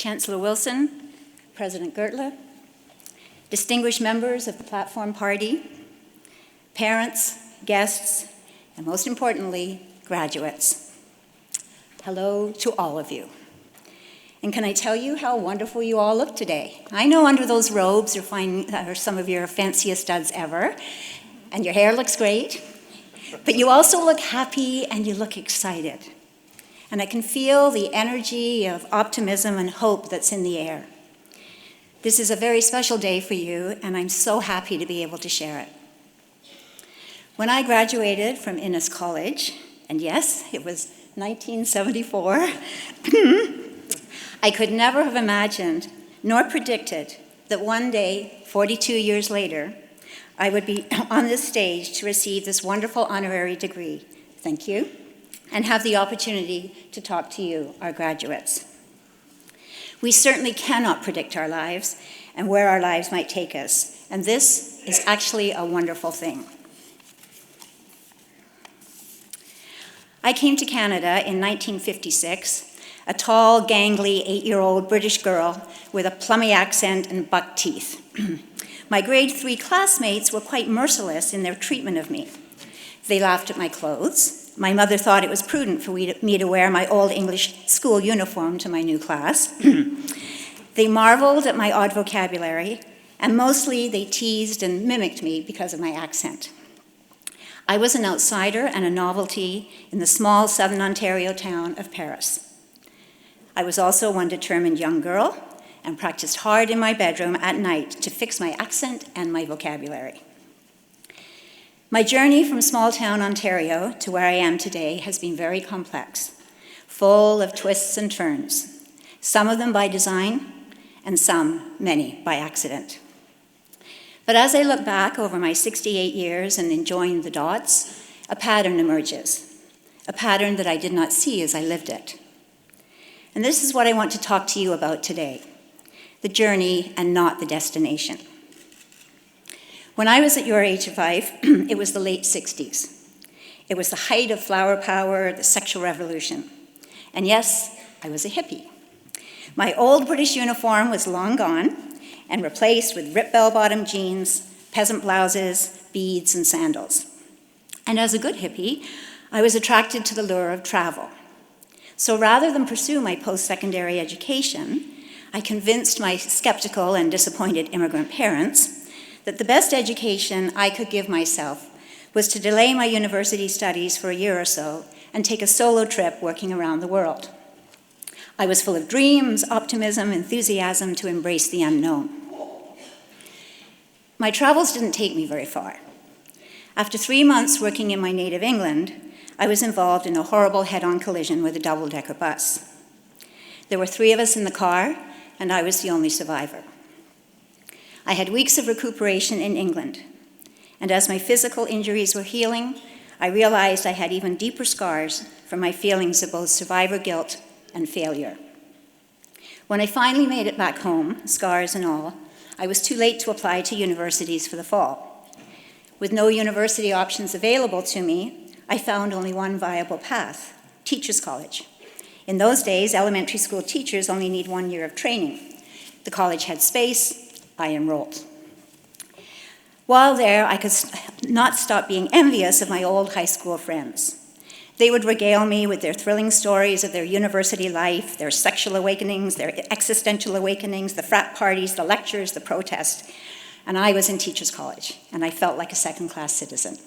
Chancellor Wilson, President Gertler, distinguished members of the Platform Party, parents, guests, and most importantly, graduates. Hello to all of you. And can I tell you how wonderful you all look today? I know under those robes are some of your fanciest studs ever, and your hair looks great, but you also look happy and you look excited. And I can feel the energy of optimism and hope that's in the air. This is a very special day for you, and I'm so happy to be able to share it. When I graduated from Innis College, and yes, it was 1974, I could never have imagined nor predicted that one day, 42 years later, I would be on this stage to receive this wonderful honorary degree. Thank you. And have the opportunity to talk to you, our graduates. We certainly cannot predict our lives and where our lives might take us, and this is actually a wonderful thing. I came to Canada in 1956, a tall, gangly 8-year-old British girl with a plummy accent and buck teeth. My grade 3 classmates were quite merciless in their treatment of me. They laughed at my clothes. My mother thought it was prudent for me to wear my old English school uniform to my new class. They marveled at my odd vocabulary, and mostly they teased and mimicked me because of my accent. I was an outsider and a novelty in the small southern Ontario town of Paris. I was also one determined young girl and practiced hard in my bedroom at night to fix my accent and my vocabulary. My journey from small town Ontario to where I am today has been very complex, full of twists and turns, some of them by design and many by accident. But as I look back over my 68 years and join the dots, a pattern emerges, a pattern that I did not see as I lived it. And this is what I want to talk to you about today, the journey and not the destination. When I was at your age of life, it was the late 60s. It was the height of flower power, the sexual revolution. And yes, I was a hippie. My old British uniform was long gone and replaced with ripped bell-bottom jeans, peasant blouses, beads, and sandals. And as a good hippie, I was attracted to the lure of travel. So rather than pursue my post-secondary education, I convinced my skeptical and disappointed immigrant parents that the best education I could give myself was to delay my university studies for a year or so and take a solo trip working around the world. I was full of dreams, optimism, enthusiasm to embrace the unknown. My travels didn't take me very far. After 3 months working in my native England, I was involved in a horrible head-on collision with a double-decker bus. There were 3 of us in the car, and I was the only survivor. I had weeks of recuperation in England, and as my physical injuries were healing, I realized I had even deeper scars from my feelings of both survivor guilt and failure. When I finally made it back home, scars and all, I was too late to apply to universities for the fall. With no university options available to me, I found only one viable path, Teachers College. In those days, elementary school teachers only need 1 year of training. The college had space, I enrolled. While there, I could not stop being envious of my old high school friends. They would regale me with their thrilling stories of their university life, their sexual awakenings, their existential awakenings, the frat parties, the lectures, the protests. And I was in Teachers College, and I felt like a second-class citizen.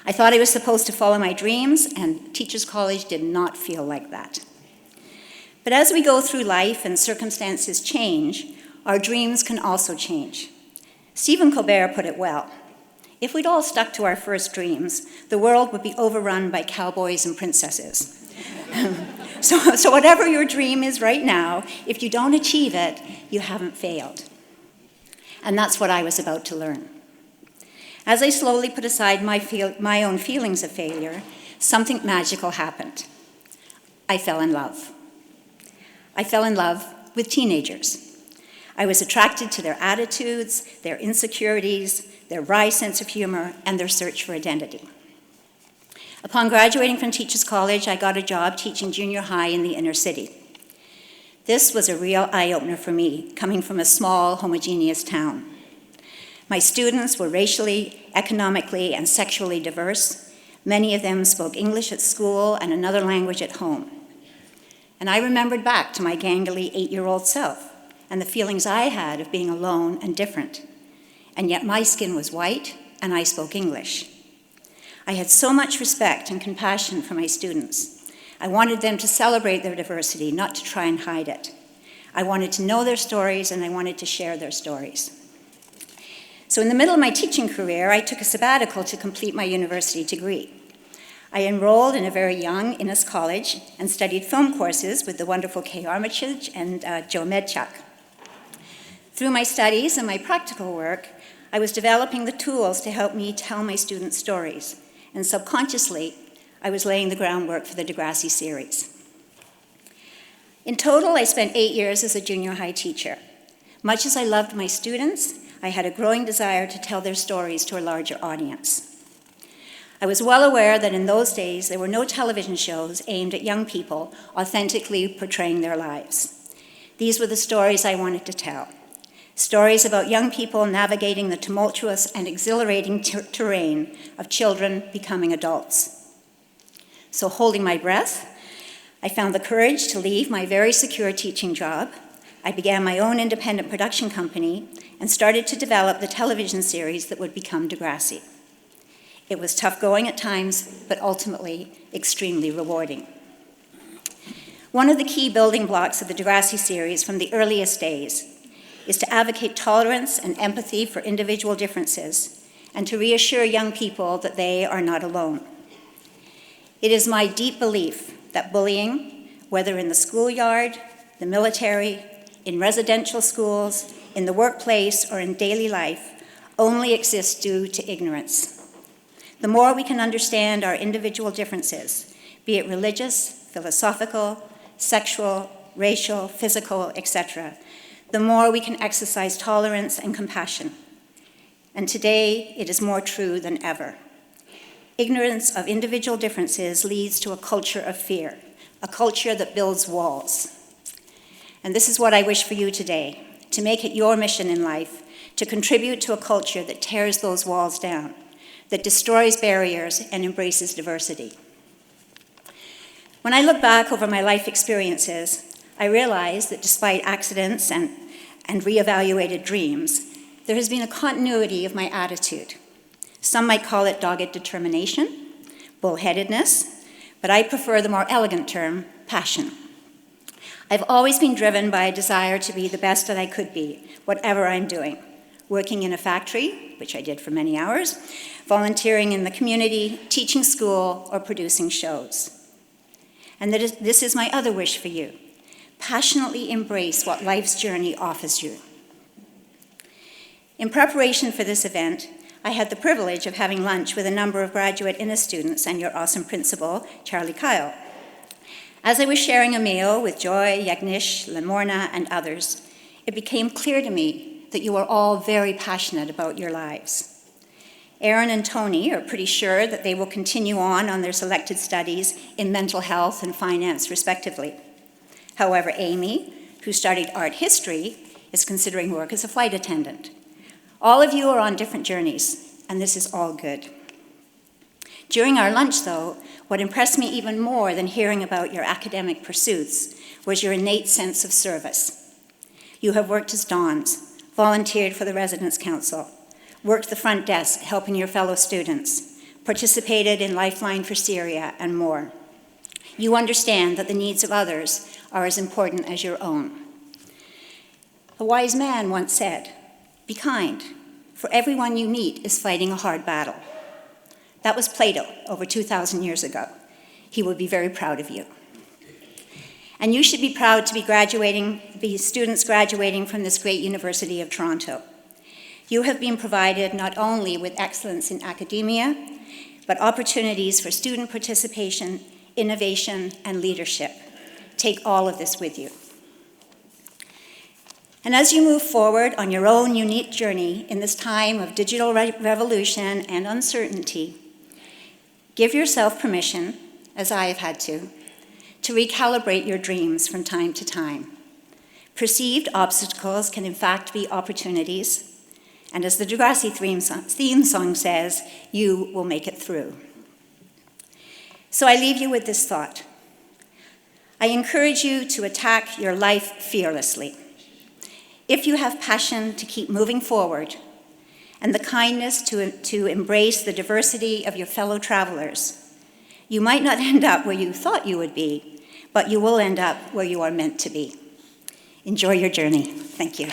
I thought I was supposed to follow my dreams, and Teachers College did not feel like that. But as we go through life and circumstances change, our dreams can also change. Stephen Colbert put it well. If we'd all stuck to our first dreams, the world would be overrun by cowboys and princesses. So whatever your dream is right now, if you don't achieve it, you haven't failed. And that's what I was about to learn. As I slowly put aside my own feelings of failure, something magical happened. I fell in love. I fell in love with teenagers. I was attracted to their attitudes, their insecurities, their wry sense of humor, and their search for identity. Upon graduating from Teachers College, I got a job teaching junior high in the inner city. This was a real eye-opener for me, coming from a small, homogeneous town. My students were racially, economically, and sexually diverse. Many of them spoke English at school and another language at home. And I remembered back to my gangly 8-year-old self and the feelings I had of being alone and different. And yet my skin was white, and I spoke English. I had so much respect and compassion for my students. I wanted them to celebrate their diversity, not to try and hide it. I wanted to know their stories, and I wanted to share their stories. So in the middle of my teaching career, I took a sabbatical to complete my university degree. I enrolled in a very young Innes College and studied film courses with the wonderful Kay Armitage and Joe Medchuk. Through my studies and my practical work, I was developing the tools to help me tell my students' stories, and subconsciously, I was laying the groundwork for the Degrassi series. In total, I spent 8 years as a junior high teacher. Much as I loved my students, I had a growing desire to tell their stories to a larger audience. I was well aware that in those days, there were no television shows aimed at young people authentically portraying their lives. These were the stories I wanted to tell. Stories about young people navigating the tumultuous and exhilarating terrain of children becoming adults. So holding my breath, I found the courage to leave my very secure teaching job. I began my own independent production company and started to develop the television series that would become Degrassi. It was tough going at times, but ultimately extremely rewarding. One of the key building blocks of the Degrassi series from the earliest days is to advocate tolerance and empathy for individual differences and to reassure young people that they are not alone. It is my deep belief that bullying, whether in the schoolyard, the military, in residential schools, in the workplace, or in daily life, only exists due to ignorance. The more we can understand our individual differences, be it religious, philosophical, sexual, racial, physical, etc., the more we can exercise tolerance and compassion. And today, it is more true than ever. Ignorance of individual differences leads to a culture of fear, a culture that builds walls. And this is what I wish for you today, to make it your mission in life, to contribute to a culture that tears those walls down, that destroys barriers and embraces diversity. When I look back over my life experiences, I realize that despite accidents and reevaluated dreams, there has been a continuity of my attitude. Some might call it dogged determination, bullheadedness, but I prefer the more elegant term, passion. I've always been driven by a desire to be the best that I could be, whatever I'm doing. Working in a factory, which I did for many hours, volunteering in the community, teaching school, or producing shows. And this is my other wish for you. Passionately embrace what life's journey offers you. In preparation for this event, I had the privilege of having lunch with a number of graduate Innes students and your awesome principal, Charlie Kyle. As I was sharing a meal with Joy, Yagnish, Lamorna, and others, it became clear to me that you are all very passionate about your lives. Aaron and Tony are pretty sure that they will continue on their selected studies in mental health and finance, respectively. However, Amy, who studied art history, is considering work as a flight attendant. All of you are on different journeys, and this is all good. During our lunch, though, what impressed me even more than hearing about your academic pursuits was your innate sense of service. You have worked as dons, volunteered for the Residence Council, worked the front desk helping your fellow students, participated in Lifeline for Syria, and more. You understand that the needs of others are as important as your own. A wise man once said, "Be kind, for everyone you meet is fighting a hard battle." That was Plato over 2,000 years ago. He would be very proud of you. And you should be proud to be students graduating from this great University of Toronto. You have been provided not only with excellence in academia, but opportunities for student participation, innovation, and leadership. Take all of this with you. And as you move forward on your own unique journey in this time of digital revolution and uncertainty, give yourself permission, as I have had to recalibrate your dreams from time to time. Perceived obstacles can in fact be opportunities, and as the Degrassi theme song says, you will make it through. So I leave you with this thought. I encourage you to attack your life fearlessly. If you have passion to keep moving forward, and the kindness to embrace the diversity of your fellow travelers, you might not end up where you thought you would be, but you will end up where you are meant to be. Enjoy your journey. Thank you.